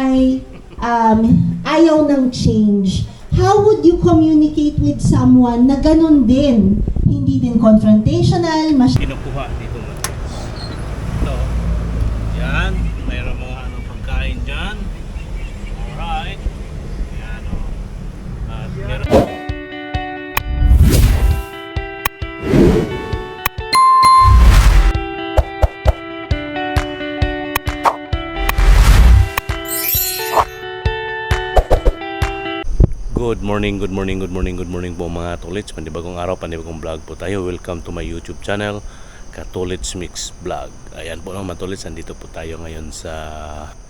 ay ayaw ng change, how would you communicate with someone na ganun din? Hindi din confrontational, Kinukuha dito matigas. Ito. Yan. Mayroon mga pagkain dyan. Alright. Yan o. At meron. Good morning po mga Tolits. Panibagong araw, panibagong vlog po tayo. Welcome to my YouTube channel, Katolits Mix Vlog. Ayan po mga Tolits, andito po tayo ngayon sa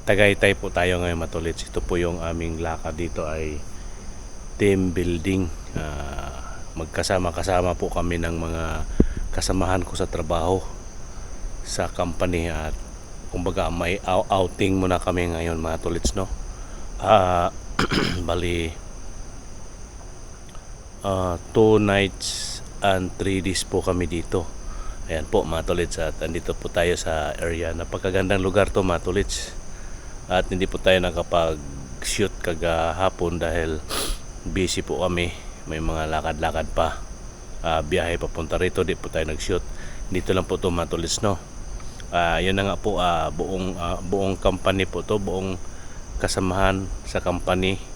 Tagaytay po tayo ngayon mga Tolits. Ito po yung aming lakad dito ay team building. Magkasama-kasama po kami ng mga kasamahan ko sa trabaho sa company at kumbaga may outing muna kami ngayon mga Tolits, no? Bali 2 nights and 3 days po kami dito. Ayan po mga Tolits, at andito po tayo sa area. Napakagandang lugar to mga Tolits, at hindi po tayo nakapag shoot kagahapon dahil busy po kami, may mga lakad-lakad pa, biyahe papunta rito, di po tayo nag shoot. Dito lang po to mga Tolits, no? Yun na nga po, buong company po to, buong kasamahan sa company.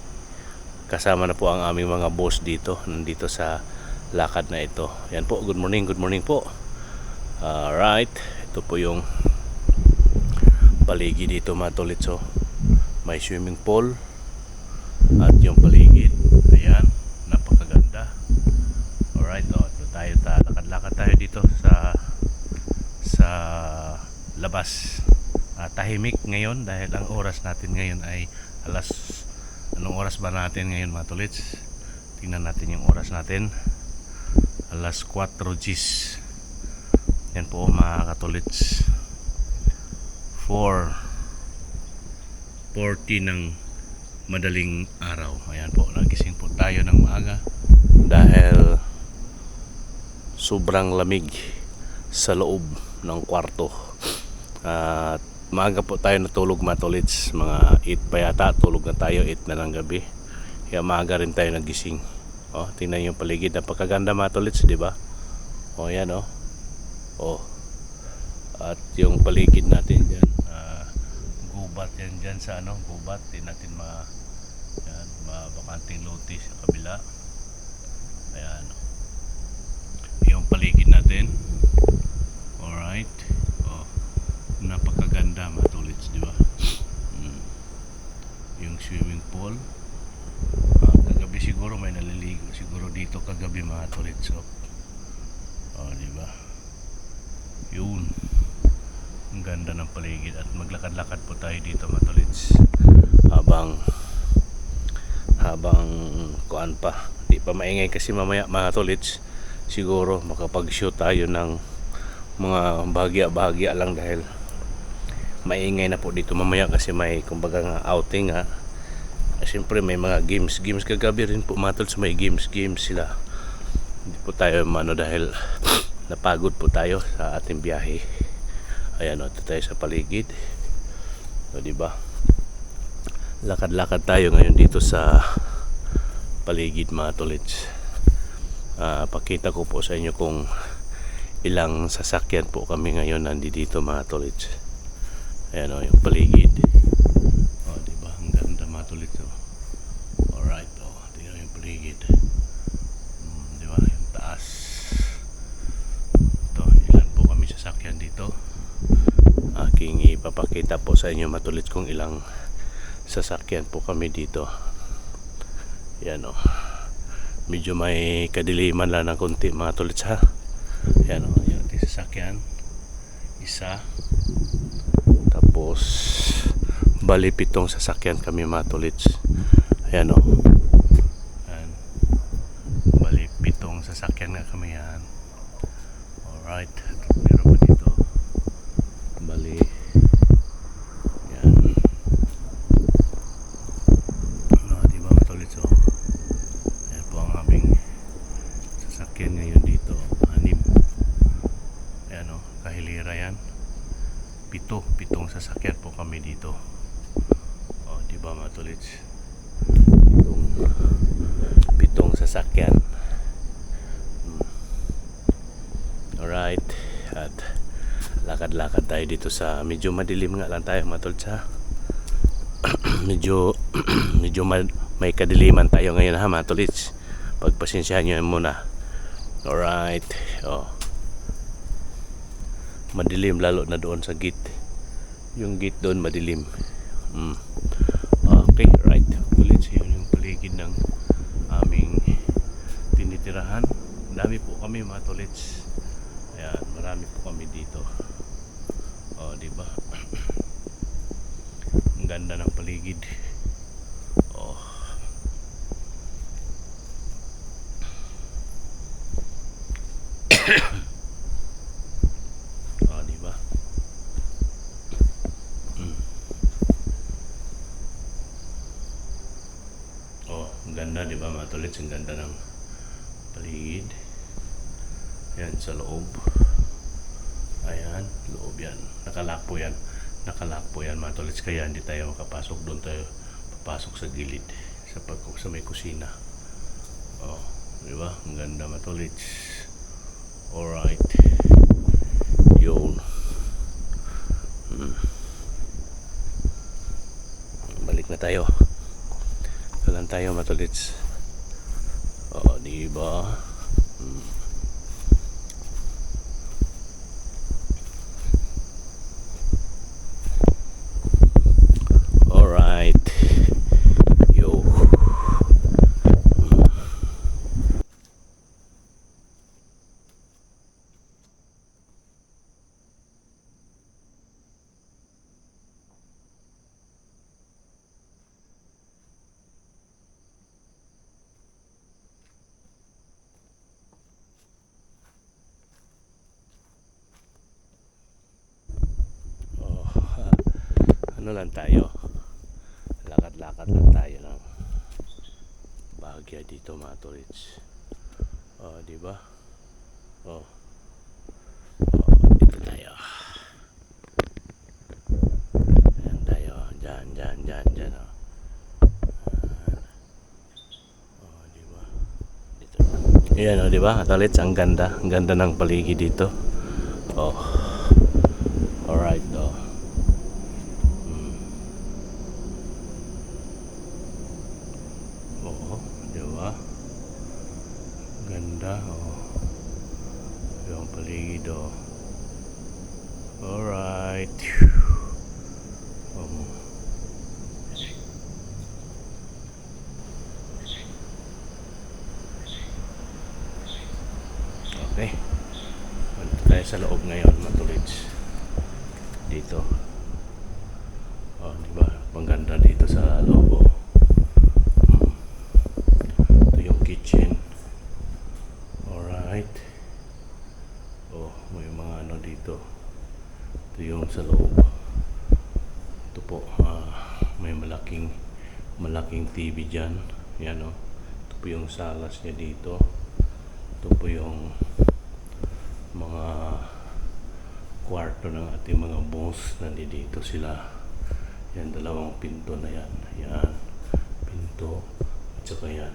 Kasama na po ang aming mga boss dito, nandito sa lakad na ito. Yan po, good morning po. Alright, ito po yung paligid dito mga Tolits. So, may swimming pool at yung paligid, ayan, napakaganda. Alright, ito tayo, lakad-lakad tayo dito sa labas. Tahimik ngayon dahil ang oras natin ngayon ay anong oras ba natin ngayon mga Tolits? Tingnan natin yung oras natin. Alas 4 Gs. Yan po mga Katolits. 4:40 ng madaling araw. Ayan po, nagising po tayo ng maaga dahil sobrang lamig sa loob ng kwarto. At maaga po tayo natulog mga Tolits, mga 8 pa yata tulog na tayo, 8 na ng gabi. Kaya maaga rin tayo nagising. Tingnan yung paligid, napakaganda mga Tolits, di ba? Yan at yung paligid natin diyan, gubat yan diyan sa gubat, din natin mabakanting lote sa kabila. Ayan. Yung paligid natin. Alright. Napakaganda mga Tolits, di ba? Yung swimming pool. Kagabi siguro may naliligo siguro dito kagabi mga Tolits. Di ba? Yun. Ang ganda ng paligid, at maglakad-lakad po tayo dito mga Tolits. Habang kuan pa. Di pa maingay kasi mamaya mga Tolits. Siguro makapag-shoot tayo ng mga bahagya lang dahil maingay na po dito mamaya kasi may kumbaga nga outing ha. Siyempre may mga games kagabi rin po mga Tolits, may games sila. Hindi po tayo dahil napagod po tayo sa ating biyahe. Ayan, ito tayo sa paligid. Di ba? Lakad-lakad tayo ngayon dito sa paligid mga Tolits. Pakita ko po sa inyo kung ilang sasakyan po kami ngayon nandito mga Tolits. Ayan yung paligid. Diba? Ang ganda mga Tolits. Alright, tingnan yung paligid. Diba? Yung taas. Ito, ilan po kami sasakyan dito. Aking ipapakita po sa inyo mga Tolits kung ilang sasakyan po kami dito. Ayan medyo may kadiliman lang ng konti mga Tolits ha. Ayan yung sasakyan. Isa. Tapos bali 7 sasakyan kami mga Tolits. Ayan Ayan. Bali 7 sasakyan nga kami yan. Alright. Meron pa dito. Bali. Ayan. Diba mga Tolits Ayan po ang aming sasakyan ngayon dito. 6. Ayan kahilira yan. pitong sasakyan po kami dito. Di ba mga tolits? Pitong sasakyan. Alright, at lakad-lakad tayo dito sa medyo madilim nga lang tayo mga tolits ha. medyo may kadiliman tayo ngayon ha mga tolits. Pagpasensyahan nyo muna. Alright. Madilim lalo na doon sa gate. Yung gate doon madilim. Okay, right. Tolits, yun yung paligid ng aming tinitirahan. Dami po kami mga tolits. Ayan, marami po kami dito. Diba? Ang ganda ng paligid. Diba? Ang ganda, diba mga tolits? Ang ganda ng paligid. Ayan, sa loob. Ayan, loob yan. Nakalak po yan mga tolits. Kaya hindi tayo makapasok. Doon tayo papasok sa gilid. Sa may kusina. Diba? Ang ganda mga tolits. Alright. Yun. Balik na tayo. Kalan tayo mga tolits. Diba? Alright. Yo. Ano lang tayo, lakad-lakad lang tayo ng bahagya dito mga tolits. Diba? Dito tayo. Ayan tayo, dyan. Diba? Dito. Ayan diba tolits, ang ganda ng paligid dito. Alright. Diba? Ganda. Yung paligid. Alright. Okay. Punta tayo sa loob ngayon mga tolits. Dito. Diba? Pangganda dito sa loob. Kitchen. Alright. May mga ano dito. Ito yung sa loob. Ito po, may malaking TV dyan. Yan Ito po yung salas niya dito. Ito po yung mga kwarto ng ating mga boss. Nandito sila. Yan, dalawang pinto na yan. Yan. Pinto. At saka yan.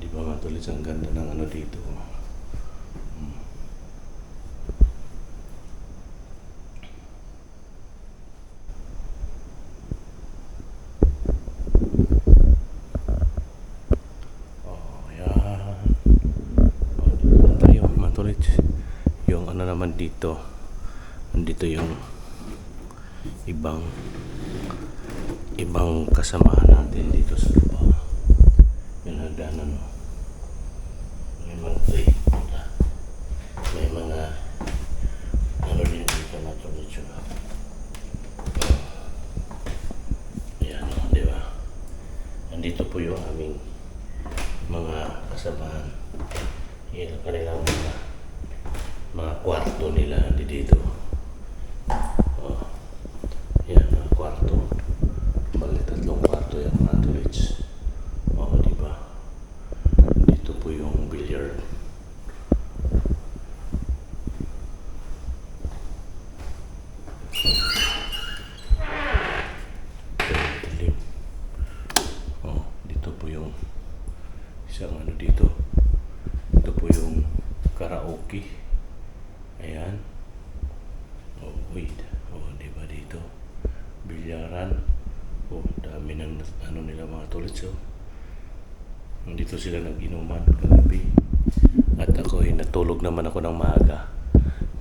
Diba mga tolits, ang ganda ng ano dito. Yan. Dito tayo mga tolits. Yung ano naman dito, andito yung ibang kasamahan natin dito sa lupa. Yan hagdanan. May mga ano rin dito na tolits. Yan diba? Andito po yung aming mga kasamahan. Yan ang kanilang mga kwarto nila dito. Yan mga kwarto. Bali 3 kwarto yan mga tolits. Diba? Dito po yung billiard. Okay. Ayan. Oh, wait. Oh, di ba dito? Bilyaran. Oh, dami ng ano nila mga tolits. Oh. Dito sila nag-inuman kagabi. At ako natulog naman ako ng maaga.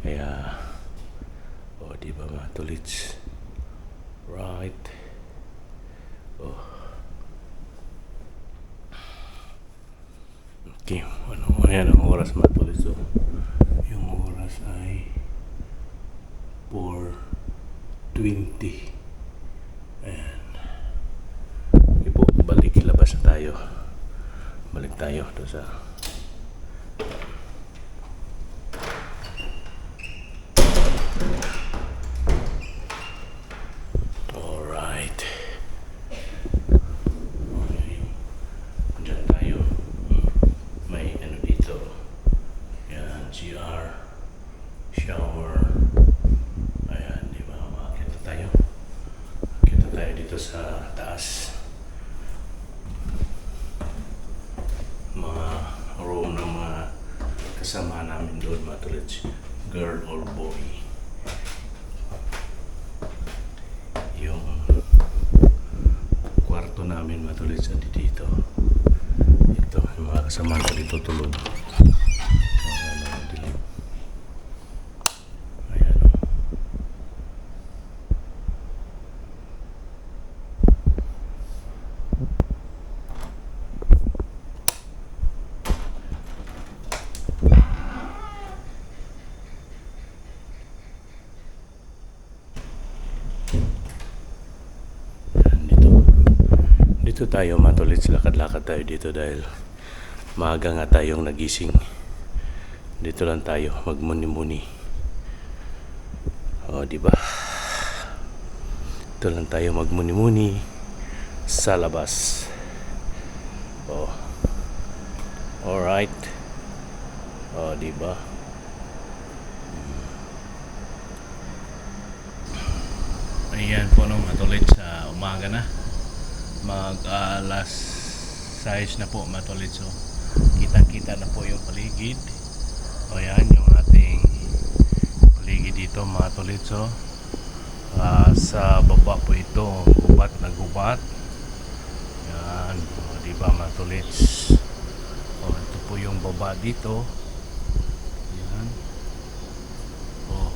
Kaya, oh, di ba mga tolits? Right. Oh. Okay, ano, ayan ang oras mga tolits. Oh. Yung oras ay 4:20. Ayan. Okay po, balik labas na tayo. Balik tayo doon sa alright. Okay. Diyan tayo. May ano dito. Yan, GR. Shower. Ayan, di ba? Makakita tayo. Makakita tayo dito sa taas. Mga room ng mga kasama namin doon, mga tolits. Girl or boy. Yung kwarto namin, mga tolits, dito. Ito, yung mga kasama ko dito tulog. Ayan, dilim. Ayan. Dito tayo matulit, lakad-lakad tayo dito dahil maaga nga tayong nagising. Dito lang tayo magmuni-muni. O, di ba? Dito lang tayo magmuni-muni sa labas. O. Alright. O, di ba? Ayan po no, matulit sa umaga na. Mag alas 6 na po matulit, so kita-kita na po yung paligid. O yan yung ating paligid dito matulit, so sa baba po ito gubat na gubat. Yan, o diba matulit. O ito po yung baba dito. Yan. O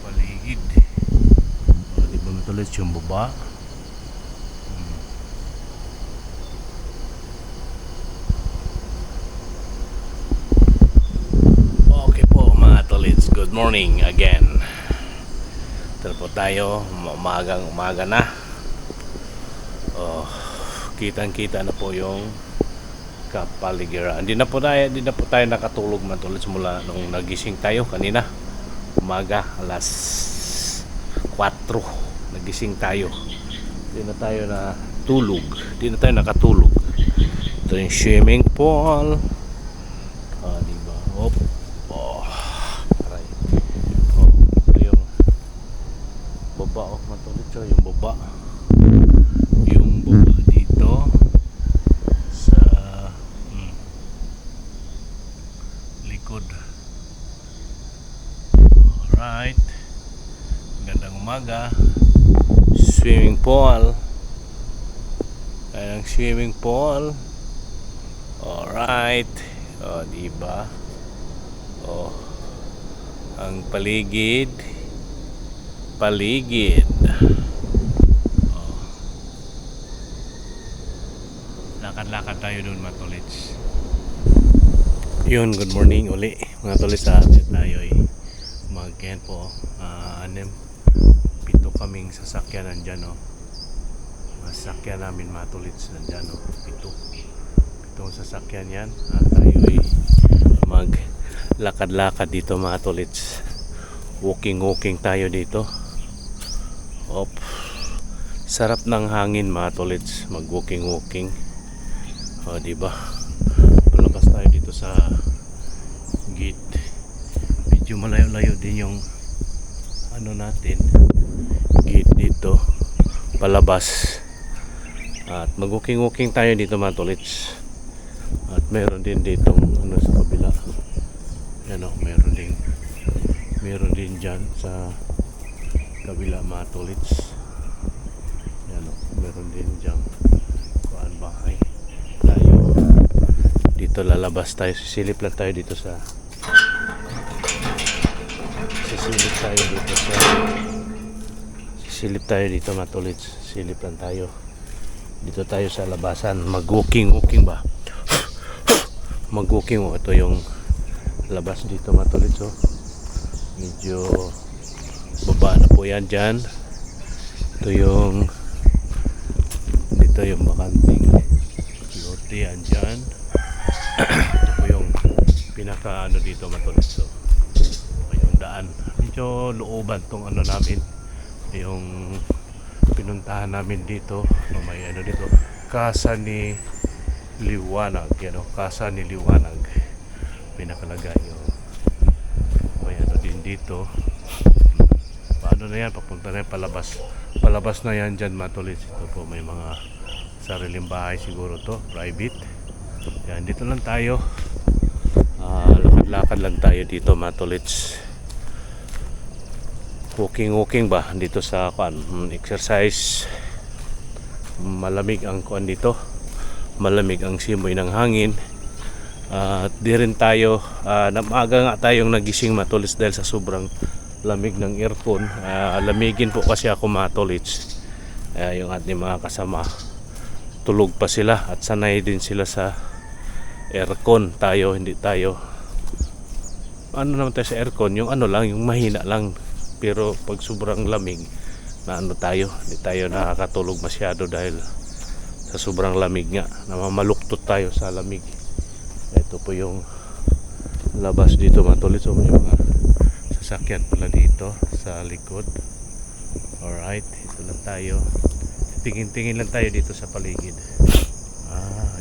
paligid. O diba matulit yung baba. Good morning again. Ito po tayo, umaga na. Oh, kitang-kita na po yung kapaligiran. Hindi na po tayo nakatulog matulit simula nung nagising tayo kanina. Umaga, alas 4 nagising tayo. Hindi na tayo natulog. Hindi na tayo nakatulog. Ito yung swimming pool. Diba? Oh. Baba matulit, so yung baba dito sa likod. Alright, gandang umaga. Swimming pool. Ayan ang swimming pool. Alright. O, diba? O, ang paligid. Oh. Lakad-lakad tayo doon mga tolits. Yun, good morning uli mga tolits. Tayo ay magyan po 7 kaming sasakyan nandyan. Sasakyan namin mga tolits nandyan. 7 sasakyan yan. At tayo ay maglakad-lakad dito mga tolits. Walking tayo dito. Op. Sarap ng hangin mga tolits, mag-walking. O, diba? Palabas tayo dito sa gate. Medyo malayo-layo din yung ano natin, gate dito. Palabas. At mag-walking tayo dito mga tolits. At meron din ditong ano sa kabila. dyan sa kabila mga tolits. Yan o, meron din dyan kuan bahay. Tayo dito lalabas tayo, sisilip lang tayo dito sa sisilip tayo dito mga tolits. Silip lang tayo dito tayo sa labasan, mag-walking ba, mag-walking. Ito yung labas dito mga tolits. Medyo baba na po yan dyan. Ito yung bakanting lote yan dyan. Ito po yung pinaka ano dito mga tolits. Yung daan, medyo looban tong ano namin, yung pinuntahan namin dito. May ano dito, Casa ni Liwanag, yan o, Casa ni Liwanag pinakalagay yung may ano din dito. Paano na yan, papunta na yan, palabas na yan dyan mga tolits. Ito po may mga sariling bahay siguro to, private. Yan, dito lang tayo, lakad-lakad lang tayo dito mga tolits. Walking ba dito sa exercise. Malamig ang kuan dito, malamig ang simoy ng hangin. At di rin tayo maaga nga tayong nagising mga tolits dahil sa sobrang lamig ng aircon. Lamigin po kasi ako mga tolits. Yung ating mga kasama tulog pa sila at sanay din sila sa aircon. Tayo hindi tayo ano naman tayo sa aircon, yung ano lang, yung mahina lang. Pero pag sobrang lamig na ano tayo, hindi tayo nakakatulog masyado dahil sa sobrang lamig nga, namamaluktot tayo sa lamig. Ito po yung labas dito mga tolits. So may mga sasakyan pala dito sa likod. Alright, ito lang tayo, tingin-tingin lang tayo dito sa paligid.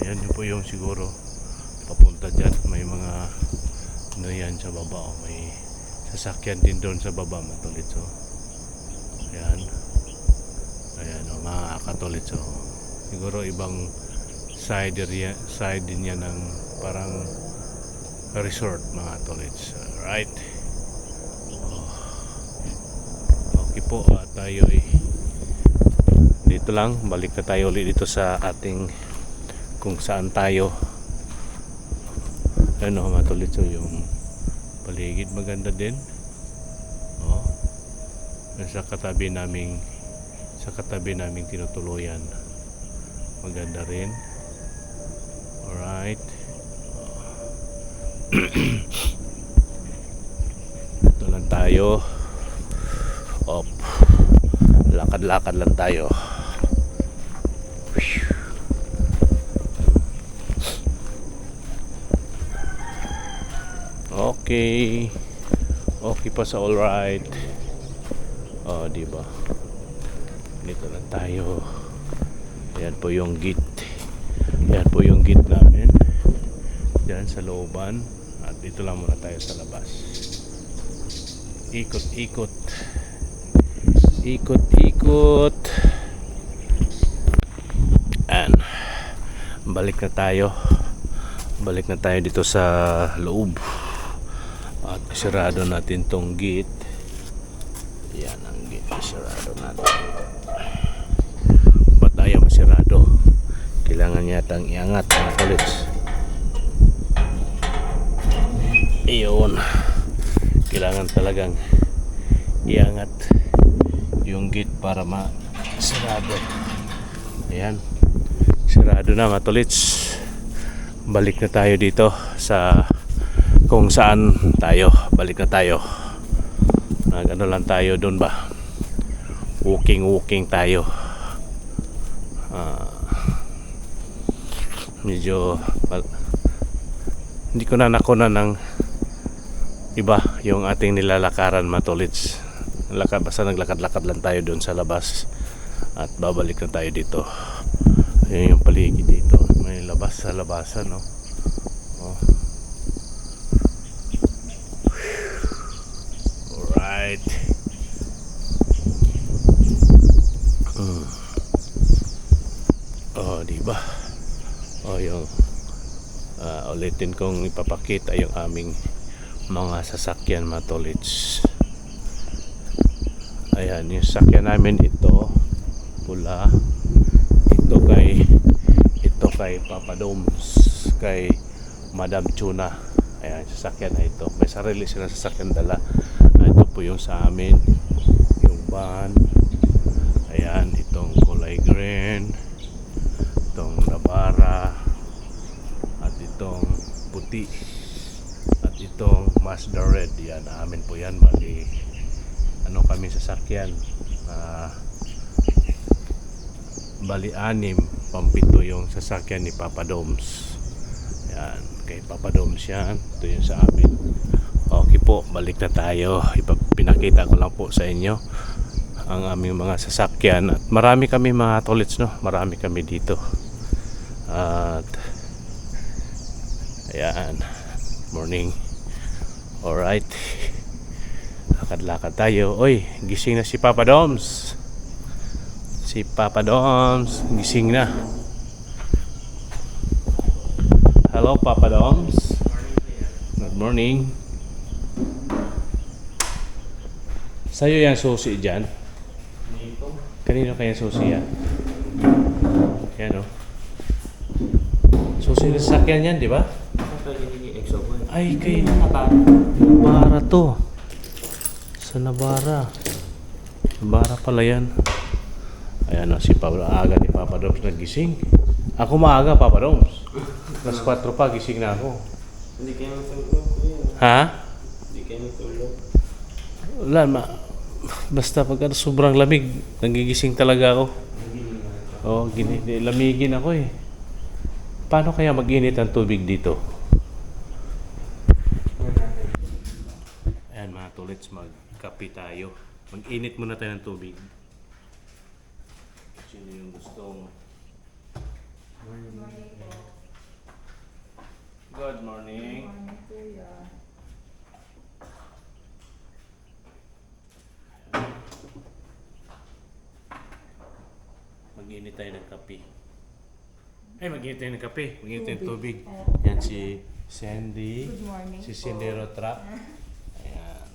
Yan yun po yung siguro papunta dyan. May mga ano yan sa baba, may sasakyan din doon sa baba mga tolits. Ayan o mga katolits. Siguro ibang side din yan ng parang resort mga tolits. Alright, okay po, tayo dito lang, balik na tayo ulit dito sa ating kung saan tayo. Ano mga tolits, yung paligid maganda din. Sa katabi naming tinutuluyan maganda rin. Alright. Ito lang tayo, lakad-lakad lang tayo. Okay pa sa alright. Diba? Dito lang tayo. Yan po yung gate. Yan po yung gate namin. Yan sa looban. At dito lang muna tayo sa labas. Ikot. And balik na tayo dito sa loob. At isarado natin tong gate. Yan ang gate, isarado natin. Ba't ayaw masirado? Kailangan yatang iangat mga tolits. Iyon, kailangan talagang iangat yung gate para masirado. Ayan, sirado na mga tolits. Balik na tayo dito sa kung saan tayo. Balik na tayo. Ano lang tayo doon ba? Walking tayo. Medyo hindi ko na nakunan ng iba yung ating nilalakaran mga tolits. Basta naglakad-lakad lang tayo doon sa labas at babalik na tayo dito. Ayun yung paligid dito, may labas sa labasan, no? Alright. Diba? Yung ulitin kong ipapakita yung aming mga sasakyan mga tolits. Ayan, yung sasakyan namin ito, pula. Ito kay Papa Doms, kay Madam Chuna. Ayan, sasakyan na ito. May sarili silang sasakyan dala. Ito po yung sa amin, yung van. Ayan, itong kulay green, itong Navara, at itong puti, at itong Mazda red. Yan, amin po yan. Bali, ano kami sasakyan? Bali, 6, pampito yung sasakyan ni Papa Doms. Yan, kay Papa Doms yan. Ito yung sa amin. Okay po, balik na tayo. Pinakita ko lang po sa inyo ang aming mga sasakyan. At marami kami mga tolits, no? Marami kami dito. At ayan, morning. Alright, lakad-lakad tayo. Oy, gising na si Papa Doms. Si Papa Doms, gising na. Hello, Papa Doms. Good morning. Sa'yo yan susi dyan? Kanino kaya susi yan? Yan o. Susi na sasakyan yan, di ba? Ay, kay Navara to. Sa Navara. Navara pala yan. Ayan na si aga ni Papa Doms nagising. Ako maaga, Papa Doms. Plus 4 pa, gising na ako. Hindi kayo matulog, kuya. Ha? Hindi kayo matulog. Wala, basta pag sobrang lamig, nagigising talaga ako. Oo, lamigin ako eh. Paano kaya mag-init ang tubig dito? Ayan mga tulits, magkape tayo. Mag-init muna tayo ng tubig. Sino yung gustong... Good morning. Mag-init tayo ng kape. Mag-init tayo ng kape. Mag-init tayo ng tubig. Yan si Sandy. Good morning Si po. Cindy Rotra. Ayan.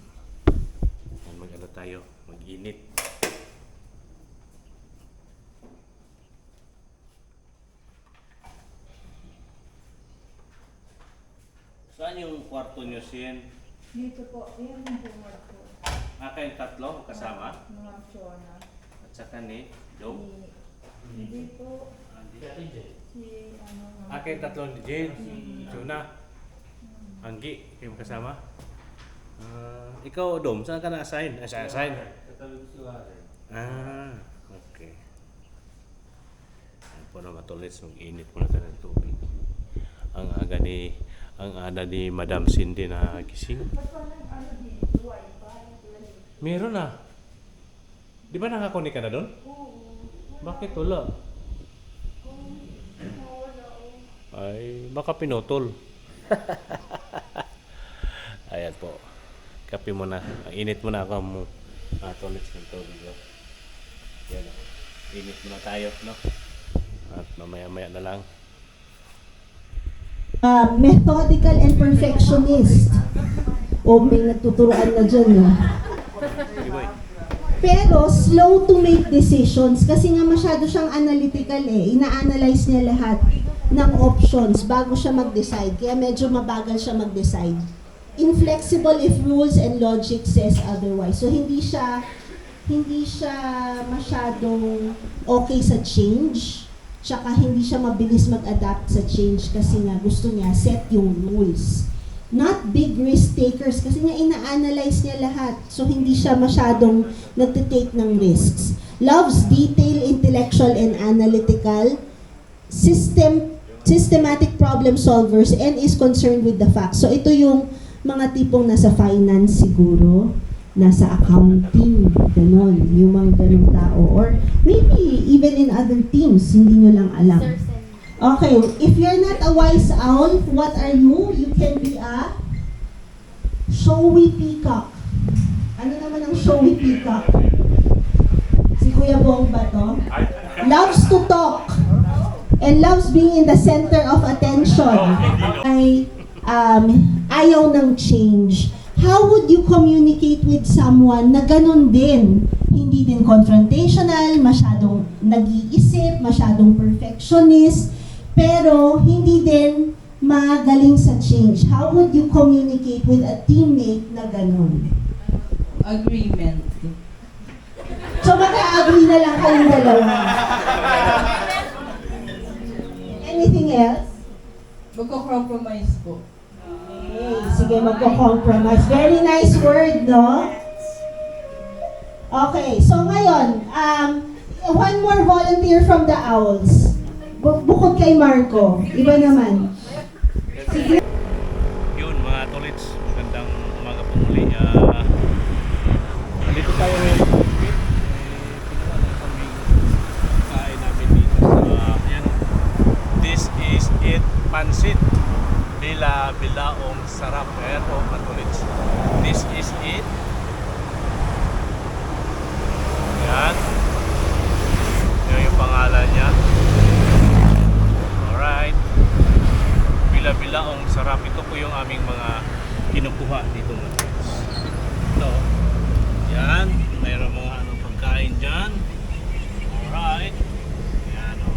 Ayan, mag-ano tayo. Mag-init. Saan yung kwarto nyo, Sin? Dito po, yan yung bumar po. Kayong tatlo kasama? Mga Chona. At saka ni Dom? Hindi po, si ano, Kayong tatlo ni Jane? Juna? Anggi? Kayong kasama? Ikaw, Dom, saan ka na-assign? Assign? Okay. Ayan po na matulits, mag-init muna tayo ng tubig. Ang ada ni Madam Cindy na gising. Meron na. Di ba nakakunik ka na doon? Bakit wala? Ay, baka pinutol. Ayan po. Kape muna. Init muna ako mo. Tulits ng tubig. Yan. Init muna tayo, no? At mamaya-maya na lang. Methodical and perfectionist. O may nagtuturoan na dyan, no? Pero slow to make decisions kasi nga masyado siyang analytical eh. Ina-analyze niya lahat ng options bago siya mag-decide. Kaya medyo mabagal siya mag-decide. Inflexible if rules and logic says otherwise. So hindi siya masyadong okay sa change. Tsaka hindi siya mabilis mag-adapt sa change kasi nga gusto niya set yung rules. Not big risk takers kasi nga ina-analyze niya lahat. So hindi siya masyadong nagtitake ng risks. Loves detail, intellectual, and analytical. Systematic problem solvers and is concerned with the facts. So ito yung mga tipong nasa finance siguro, nasa accounting, ganon, yung mga ganong tao. Or maybe even in other teams, hindi nyo lang alam. Okay, if you're not a wise owl, what are you? You can be a showy peacock. Ano naman ang showy peacock? Si Kuya Bong ba to? Loves to talk and loves being in the center of attention. Ay ayaw ng change. How would you communicate with someone na ganon din, hindi din confrontational, masyadong nag-iisip, masyadong perfectionist, pero hindi din magaling sa change. How would you communicate with a teammate na ganun? Agreement. So mag-agree na lang kayong dalawa. Anything else? Magko-compromise po. Okay, sige, magko-compromise. Very nice word, no? Okay, so ngayon, one more volunteer from the Owls. Bukod kay Marco, iba naman. Yun mga tolits, magandang umaga po muli. Nandito tayo ngayon sa Bukit. Pinawa na kami kain namin dito sa ayan. This is it, pansit. Bilaong sarap. Ayan po mga tolits. This is it. Ayan. Yan yung pangalan niya. Alright. Bilaong sarap. Ito po yung aming mga kinukuha dito mga friends. Ito. Yan. Mayroon mga pagkain dyan. Alright. Yan o.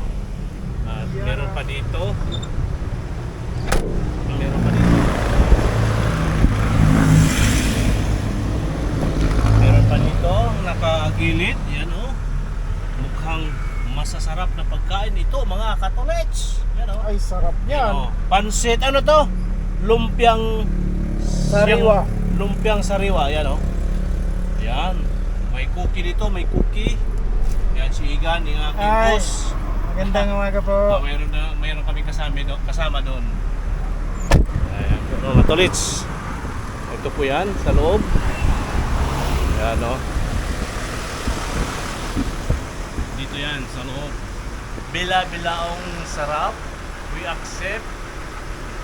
At meron pa dito. Meron pa dito. Meron pa dito. Nakagilid. Yan o. Mukhang masasarap na pagkain ito mga katolets. Yan o. Ay, sarap Yan, yan. oh. Pansit, ano to? Lumpiang Sariwa. Lumpiang sariwa, yan oh. Yan. May cookie dito, may cookie. Yan si Igan, yung aking Ay. boss. Magandang umaga po. Mayroon kami kasama doon. Ayan po, mga tolits. Ito po yan, sa loob. Yan oh. Dito yan, sa loob. Bilaong sarap. We accept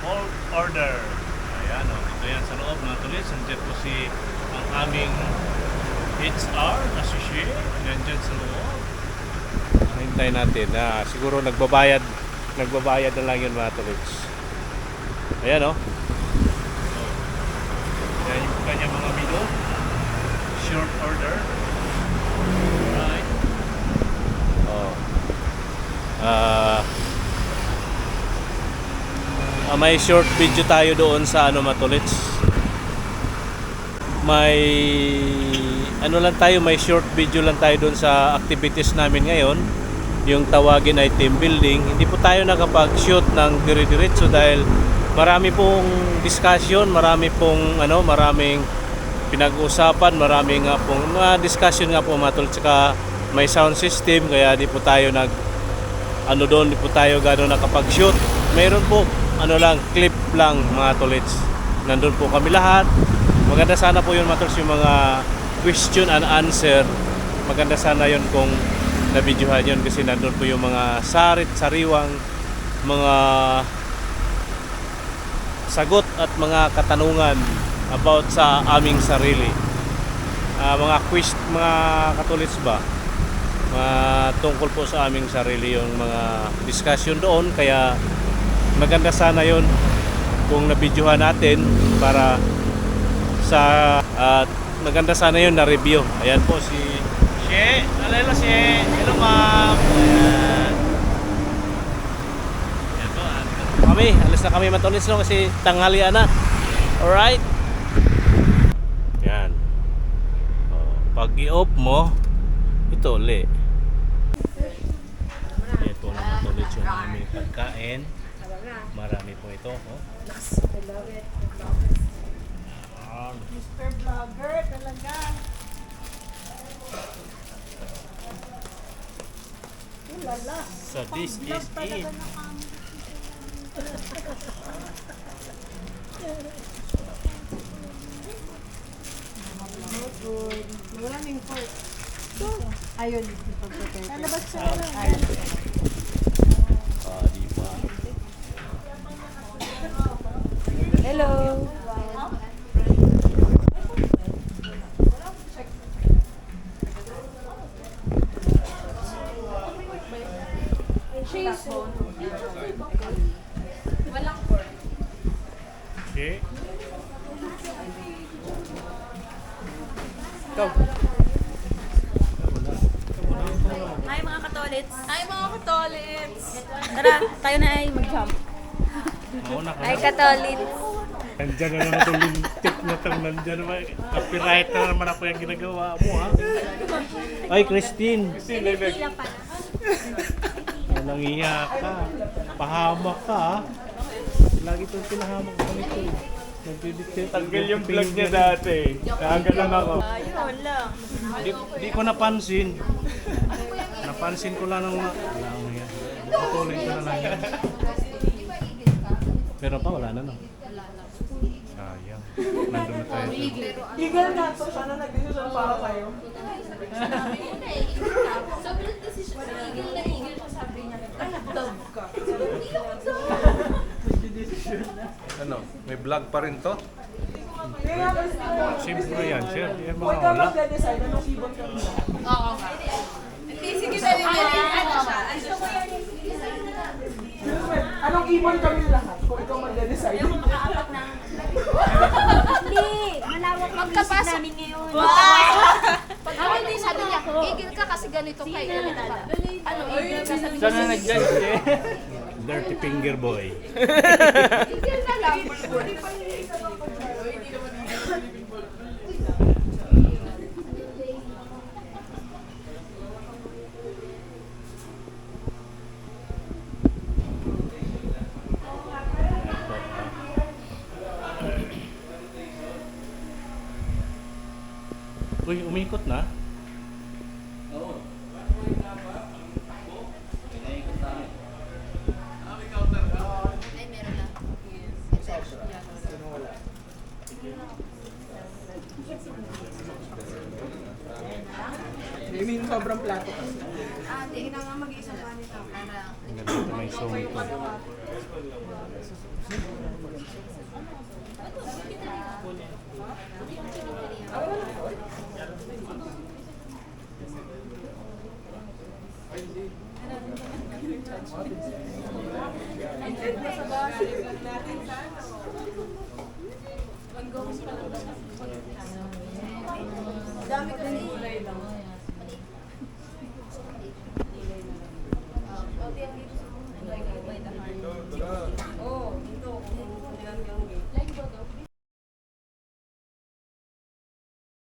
all order. Ayan o, ito yan sa loob mga tulis. Nandiyan po ang aming HR na si Shea. Nandiyan sa loob. Hintayin natin. Siguro nagbabayad na lang yun mga tulis. Ayan o. Ayan yung kanyang mga menu. Short order. Alright. May short video tayo doon sa Matulits. May may short video lang tayo doon sa activities namin ngayon. Yung tawagin ay team building. Hindi po tayo nakapag-shoot ng dire-diretso dahil marami pong discussion, maraming pinag-uusapan, maraming nga pong discussion nga po Matulits, saka may sound system kaya di po tayo di po tayo gano'n nakapag-shoot. Mayroon po clip lang mga tolits. Nandun po kami lahat. Maganda sana po yun mga tolits, yung mga question and answer. Maganda sana yun kung nabidyohan yun kasi nandun po yung mga sariwang mga sagot at mga katanungan about sa aming sarili. Mga katolits ba? Tungkol po sa aming sarili yung mga discussion doon, kaya maganda sana yon kung nabidyohan natin para maganda sana yon na review. Ayan po si She. Hello She. Hello ma'am. Ayan po. Kami, alis na kami matulis no kasi tanghalian na. Alright. Yan. Pag i-off mo, ito ulit. Ito na matulis yung aming pagkain. Marami po ito. Mr. Vlogger talaga. Ulala. So this is it. Maraming pork. Ayun, Lalabas ka na lang. Di ba? hello. Walang pork. Okay. Go. Hi mga katolits. Hi mga katolits! Tara, tayo na ay mag-jump. Mauna ka Hi na. katolits! Nandyan na naman itong lintik na itong nandyan naman. Copyright na naman ako yung ginagawa mo, ha? Ay, Christine. Nangiyak ka. Pahamak ka, ha? Lagi itong pinahamak ko nito. Tanggal yung vlog niya dati. Tanggal lang ako. Ayun lang. Di ko napansin. Napansin ko lang nung patuloy ko na lang yan. Pero pa, wala na no? Sayang. Nandun na tayo. Legal na to. Sana nag-decision para kayo. Ano? May vlog pa rin to? Siyempre yan, sir. Yan mga Huwag ka wala. mag-decide. Anong ibon kami na? Oo nga. Sige na rin ano siya. Anong ibon kami lahat? Kung ikaw mag-decide. Hindi, malawak ang isip namin ngayon. Pag ako hindi sabi niya, igil ka kasi ganito kay ganito ka. Ano, igil ka sabi niya. Sana nag-judge eh. Dirty finger boy. Igil na lang. Uy, umikot na? Ay, meron lang. I mean, sobrang plato kasi. Ah, hindi na nga mag-iisang pa nito. Para Dito may song ito. dami kasi.